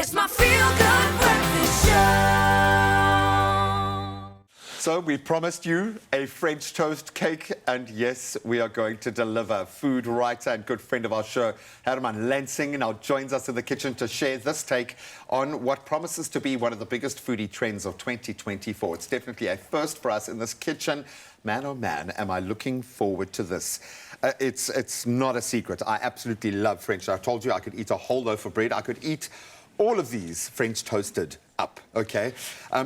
It's my feel-good breakfast show. So we promised you a French toast cake, and yes, we are going to deliver. Food writer and good friend of our show, Herman now joins us in the kitchen to share this take on what promises to be one of the biggest foodie trends of 2024. It's definitely a first for us in this kitchen. Man, oh man, am I looking forward to this. It's not a secret. I absolutely love French. I told you I could eat a whole loaf of bread. I could eat all of these French toasted up, okay?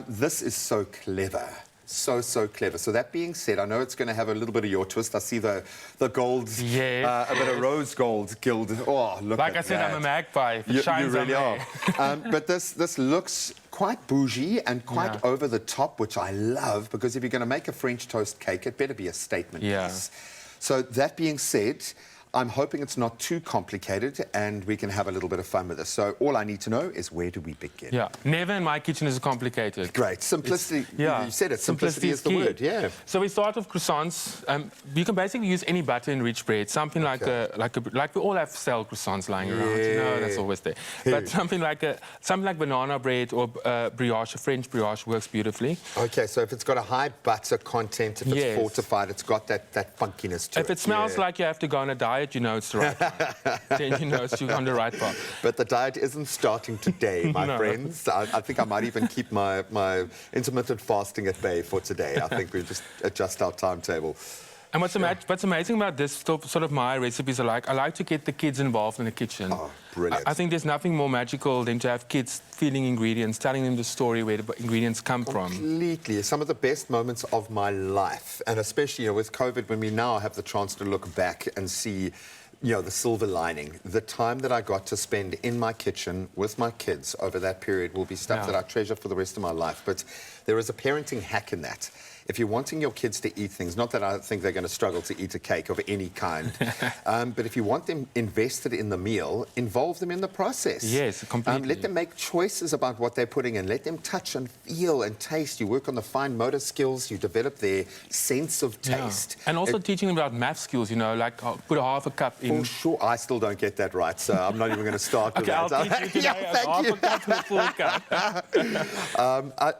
This is so clever. So clever. So that being said, I know it's going to have a little bit of your twist. I see the golds, yeah, a bit of rose gold gild. Oh, look like at I said, that. I'm a magpie. If it You shines, really I'm are. But this looks quite bougie and quite Yeah. over the top, which I love, because if you're going to make a French toast cake, it better be a statement Yeah. piece. So that being said, I'm hoping it's not too complicated and we can have a little bit of fun with this. So all I need to know is, where do we begin? Yeah, never in my kitchen is complicated. Great. Simplicity, Yeah. you said it. Simplicity is the key. word, yeah. So we start with croissants. You can basically use any butter-enriched bread, something like we all have stale croissants lying around. You know, that's always there. But something like banana bread or brioche, French brioche works beautifully. Okay, so if it's got a high butter content, if it's Yes. fortified, it's got that funkiness to it. If it smells like you have to go on a diet, you know it's the right path. Then you know you're on the right path. But the diet isn't starting today, my No. friends. I think I might even keep my intermittent fasting at bay for today. I think we just adjust our timetable. And what's amazing about this sort of my recipes I like to get the kids involved in the kitchen. Oh, brilliant. I think there's nothing more magical than to have kids feeling ingredients, telling them the story where the ingredients come from. Completely. Some of the best moments of my life, and especially with COVID, when we now have the chance to look back and see the silver lining. The time that I got to spend in my kitchen with my kids over that period will be stuff that I treasure for the rest of my life. But there is a parenting hack in that. If you're wanting your kids to eat things, not that I think they're going to struggle to eat a cake of any kind, but if you want them invested in the meal, involve them in the process. Yes, completely. Let them make choices about what they're putting in. Let them touch and feel and taste. You work on the fine motor skills. You develop their sense of taste. And also teaching them about math skills, like put a half a cup in. For sure. I still don't get that right, so I'm not even going to start with that. I'll teach you today half a cup and a full cup.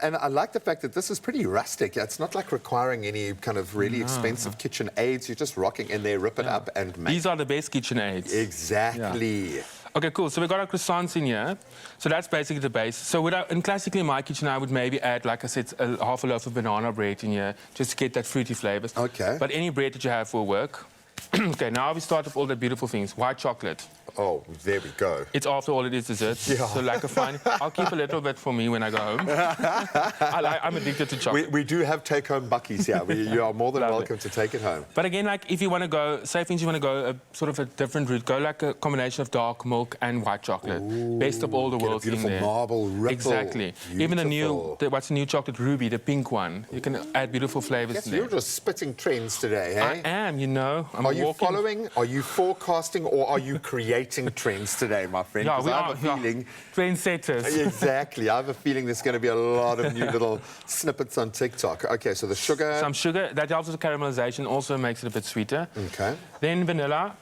And I like the fact that this is pretty rustic. It's not like requiring any kind of really expensive kitchen aids. You're just rocking in there, rip it up and make. These are the best kitchen aids. Exactly. Yeah. Okay, cool. So we've got our croissants in here. So that's basically the base. So classically in my kitchen, I would maybe add, like I said, half a loaf of banana bread in here, just to get that fruity flavors. Okay. But any bread that you have will work. Okay, now we start with all the beautiful things. White chocolate. Oh, there we go. It's after all it is desserts. Yeah. So like a fine, I'll keep a little bit for me when I go home. I'm addicted to chocolate. We do have take-home buckies here. You are more than Lovely. welcome to take it home. But again, like if you want to go, say for instance you want to go sort of a different route, go like a combination of dark milk and white chocolate. Ooh, best of all the get a worlds in beautiful there. marble ripple. Exactly. Even what's the new chocolate ruby, the pink one. You can add beautiful flavors Yes, in there. you're just spitting trends today, hey? I am, I'm Are you walking. following, are you forecasting, or are you creating trends today, my friend? Yeah, 'Cause we I are. have a feeling... Trendsetters. Exactly. I have a feeling there's going to be a lot of new little snippets on TikTok. Okay, so the sugar... Some sugar, that helps with the caramelization, also makes it a bit sweeter. Okay. Then vanilla.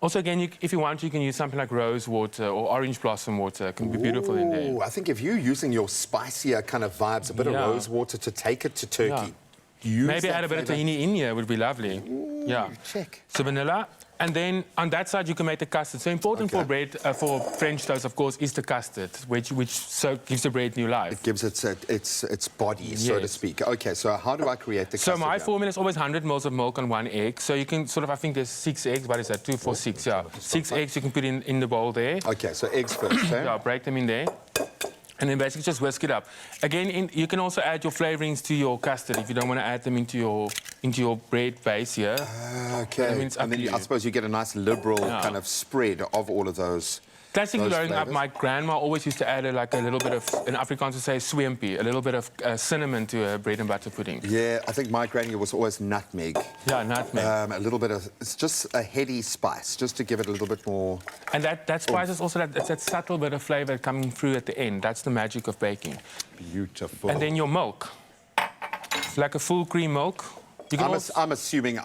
Also, again, if you want, you can use something like rose water or orange blossom water. It can be beautiful in there. Ooh, I think if you're using your spicier kind of vibes, a bit of rose water to take it to turkey. Use Maybe that add a bit of flavour. tahini in here would be lovely. Ooh, check. So vanilla. And then on that side, you can make the custard. So important for bread, for French toast, of course, is the custard, which gives the bread new life. It gives it its body, so to speak. Okay, so how do I create the custard? So my formula is always 100 ml of milk on 1 egg. So you can sort of, I think there's 6 eggs. What is that? 2, 4, 6, yeah. 6 eggs you can put in the bowl there. Okay, so eggs first, eh? Yeah, break them in there. And then basically just whisk it up. Again, you can also add your flavorings to your custard if you don't want to add them into your bread base here. Okay. I mean, it's up and then to you. I suppose you get a nice liberal kind of spread of all of those. Classically growing up, flavours. my grandma always used to add a little bit of, in Afrikaans we say swimpy, a little bit of cinnamon to her bread and butter pudding. Yeah, I think my granny was always nutmeg. Yeah, nutmeg. A little bit of, it's just a heady spice, just to give it a little bit more. And that spice is also that subtle bit of flavour coming through at the end. That's the magic of baking. Beautiful. And then your milk. Like a full cream milk. You can also, I'm assuming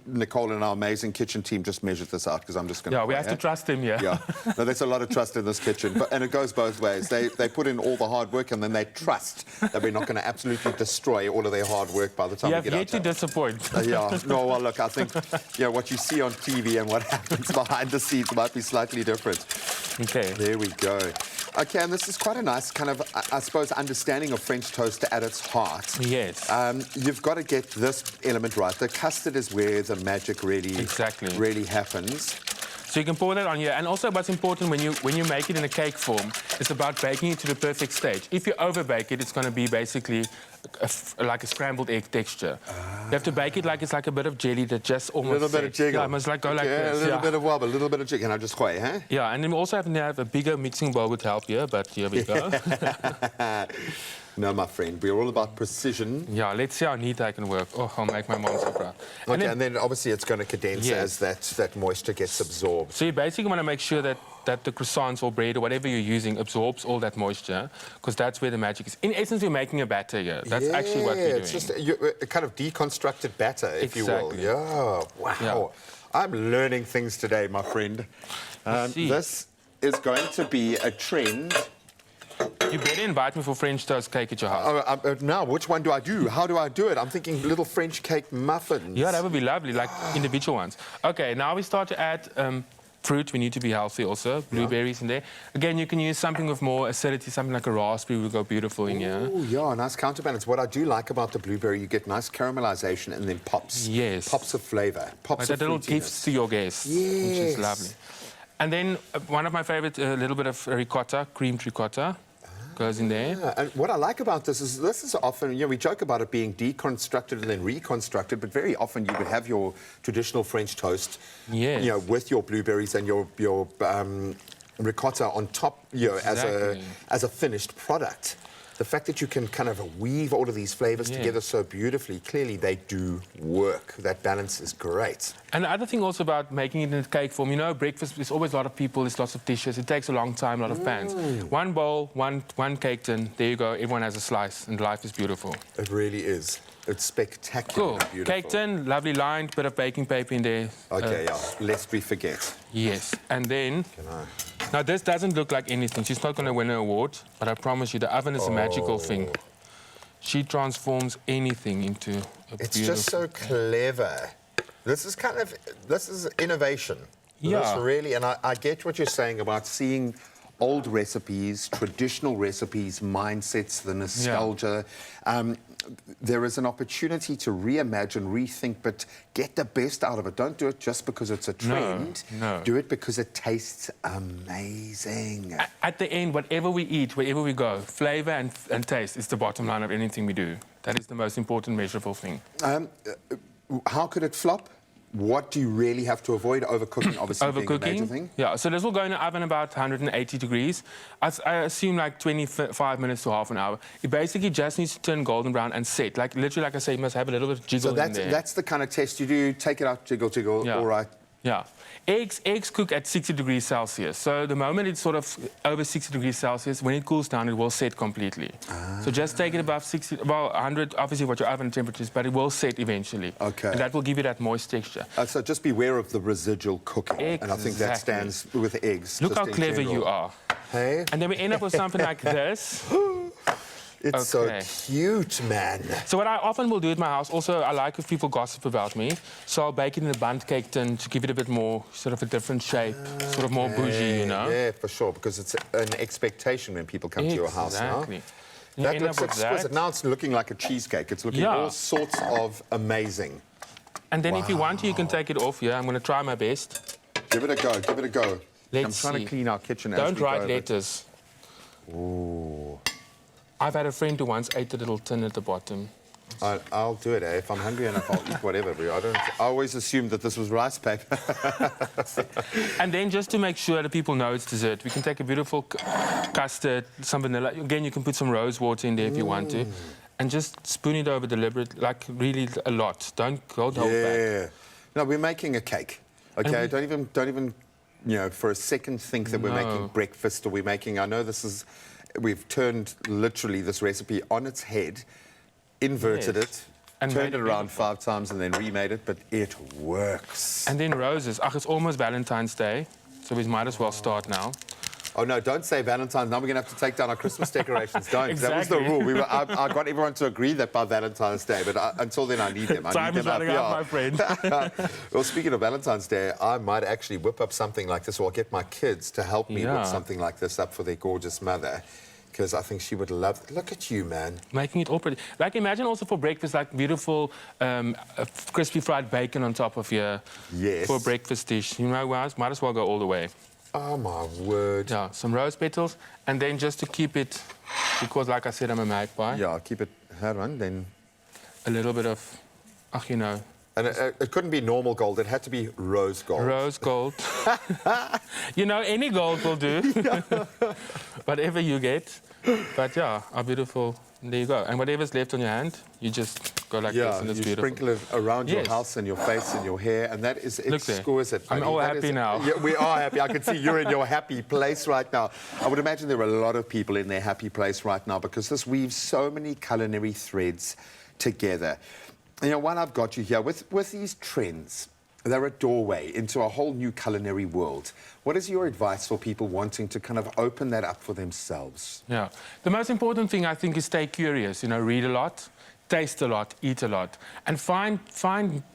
Nicole and our amazing kitchen team just measured this out because I'm just going to. yeah, we have to trust them, yeah. Yeah, no, there's a lot of trust in this kitchen, and it goes both ways. They put in all the hard work, and then they trust that we're not going to absolutely destroy all of their hard work by the time You we have get out. yet to disappoint. Yeah, no, well, look, I think what you see on TV and what happens behind the scenes might be slightly different. Okay. There we go. Okay, and this is quite a nice kind of, I suppose, understanding of French toast at its heart. Yes. You've got to get this element right. The custard is where the magic really happens. So you can pour that on here. And also what's important when you make it in a cake form, it's about baking it to the perfect stage. If you overbake it, it's going to be basically like a scrambled egg texture. You have to bake it like it's like a bit of jelly that just almost... A little bit of jiggle. Yeah, it must like go like this. A little bit of wobble, a little bit of jiggle. Can I just quite, huh? Yeah, and then we also have to have a bigger mixing bowl would help here, but here we go. No, my friend, we're all about precision. Yeah, let's see how neat I can work. Oh, I'll make my mom so proud. Okay, and then obviously it's going to condense as that moisture gets absorbed. So you basically want to make sure that the croissants or bread or whatever you're using absorbs all that moisture, because that's where the magic is. In essence, we're making a batter here. That's actually what we're doing. It's just a kind of deconstructed batter, if you will. Yeah, wow. Yeah. I'm learning things today, my friend. This is going to be a trend. You better invite me for French toast cake at your house. Now, which one do I do? How do I do it? I'm thinking little French cake muffins. Yeah, that would be lovely, like individual ones. Okay, now we start to add fruit. We need to be healthy also. Blueberries in there. Again, you can use something with more acidity, something like a raspberry would go beautiful in here. Oh, yeah, nice counterbalance. What I do like about the blueberry, you get nice caramelization and then pops. Yes. Pops of flavour. Pops Like of that little fruitiness. gifts to your guests, which is lovely. And then one of my favorite, a little bit of ricotta, creamed ricotta. Goes in there. Yeah, and what I like about this is often, we joke about it being deconstructed and then reconstructed, but very often you would have your traditional French toast, with your blueberries and your ricotta on top, as a finished product. The fact that you can kind of weave all of these flavors together so beautifully, clearly they do work. That balance is great. And the other thing also about making it in a cake form, breakfast, there's always a lot of people, there's lots of dishes, it takes a long time, a lot of pans. One bowl, one cake tin, there you go, everyone has a slice, and life is beautiful. It really is. It's spectacular. Cool. Beautiful. Cake tin, lovely lined, bit of baking paper in there. Okay, lest we forget. Yes, and then... Now, this doesn't look like anything. She's not going to win an award, but I promise you, the oven is a magical thing. She transforms anything into a It's beautiful... just so clever. This is innovation. Yeah. This really, and I get what you're saying about seeing old recipes, traditional recipes, mindsets, the nostalgia. There is an opportunity to reimagine, rethink, but get the best out of it. Don't do it just because it's a trend. No. Do it because it tastes amazing. At the end, whatever we eat, wherever we go, flavour and taste is the bottom line of anything we do. That is the most important measurable thing. How could it flop? What do you really have to avoid? Overcooking, obviously, being a major thing. Yeah, so this will go in the oven about 180 degrees. I assume like 25 minutes to half an hour. It basically just needs to turn golden brown and set. Like literally, like I say, you must have a little bit of jiggle in there. So that's the kind of test you do. Take it out, jiggle, jiggle. Yeah. All right. Yeah. Eggs cook at 60 degrees Celsius. So the moment it's sort of over 60 degrees Celsius, when it cools down, it will set completely. So just take it above 60, well, 100, obviously what your oven temperature is, but it will set eventually. Okay. And that will give you that moist texture. So just beware of the residual cooking. Exactly. And I think that stands with eggs. Look how clever you are. Hey? And then we end up with something like this. It's so cute, man. So what I often will do at my house, also I like if people gossip about me, so I'll bake it in a bundt cake tin to give it a bit more, sort of a different shape, sort of more bougie, Yeah, for sure, because it's an expectation when people come to your house now. Exactly. That looks exquisite. Now it's looking like a cheesecake. It's looking all sorts of amazing. And then if you want to, you can take it off here. I'm going to try my best. Give it a go, give it a go. Let's I'm trying to clean our kitchen as Don't we write go, letters. Ooh. I've had a friend who once ate the little tin at the bottom. I'll do it, eh? If I'm hungry enough, I'll eat whatever. I always assumed that this was rice paper. And then just to make sure that people know it's dessert, we can take a beautiful custard, some vanilla. Again, you can put some rose water in there if you want to. And just spoon it over deliberately, like really a lot. Don't hold back. No, we're making a cake, okay? Don't even, for a second think that we're making breakfast or we're making... I know this is... We've turned literally this recipe on its head, inverted it, And turned made it around 5 times and then remade it, but it works. And then roses. It's almost Valentine's Day, so we might as well start now. Oh, no, don't say Valentine's. Now we're going to have to take down our Christmas decorations. Don't. Exactly. That was the rule. I got everyone to agree that by Valentine's Day, but until then, I need them. Time is running out, my friend. Well, speaking of Valentine's Day, I might actually whip up something like this, or I'll get my kids to help me whip something like this up for their gorgeous mother, because I think she would love it. Look at you, man. Making it all pretty. Like, imagine also for breakfast, like beautiful crispy fried bacon on top of here. Yes. For a breakfast dish. You know, guys, might as well go all the way. Oh, my word. Yeah, some rose petals, and then just to keep it, because like I said, I'm a magpie. Yeah, I'll keep it, Herman, then. A little bit of, you know. And it couldn't be normal gold, it had to be rose gold. Rose gold. You know, any gold will do. Whatever you get. But yeah, our beautiful, there you go. And whatever's left on your hand, you just go like this, and it's beautiful. Sprinkle it around your house and your face and your hair, and that is exquisite. I'm all happy now. Yeah, we are happy. I can see you're in your happy place right now. I would imagine there are a lot of people in their happy place right now, because this weaves so many culinary threads together. You know, while I've got you here, with these trends, they're a doorway into a whole new culinary world. What is your advice for people wanting to kind of open that up for themselves? Yeah. The most important thing, I think, is stay curious. You know, read a lot, taste a lot, eat a lot, and find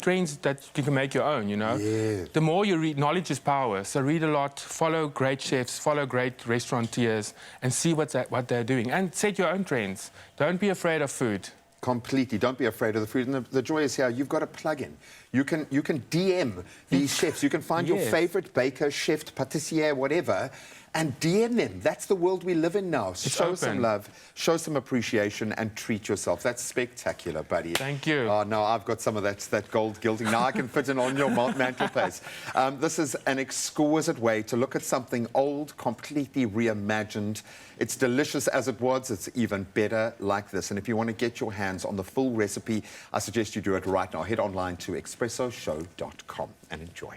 trends that you can make your own, you know? Yeah. The more you read, knowledge is power. So read a lot, follow great chefs, follow great restaurateurs, and see what they're doing. And set your own trends. Don't be afraid of food. Completely. Don't be afraid of the food. And the joy is here. You've got a plug-in. You can DM these chefs. You can find your favorite baker, chef, pâtissier, whatever, and DM them. That's the world we live in now. Show some love, show some appreciation, and treat yourself. That's spectacular, buddy. Thank you. Oh, no, I've got some of that gold gilding. Now I can fit it on your mantelpiece. This is an exquisite way to look at something old, completely reimagined. It's delicious as it was. It's even better like this. And if you want to get your hands on the full recipe, I suggest you do it right now. Head online to expressoshow.com and enjoy.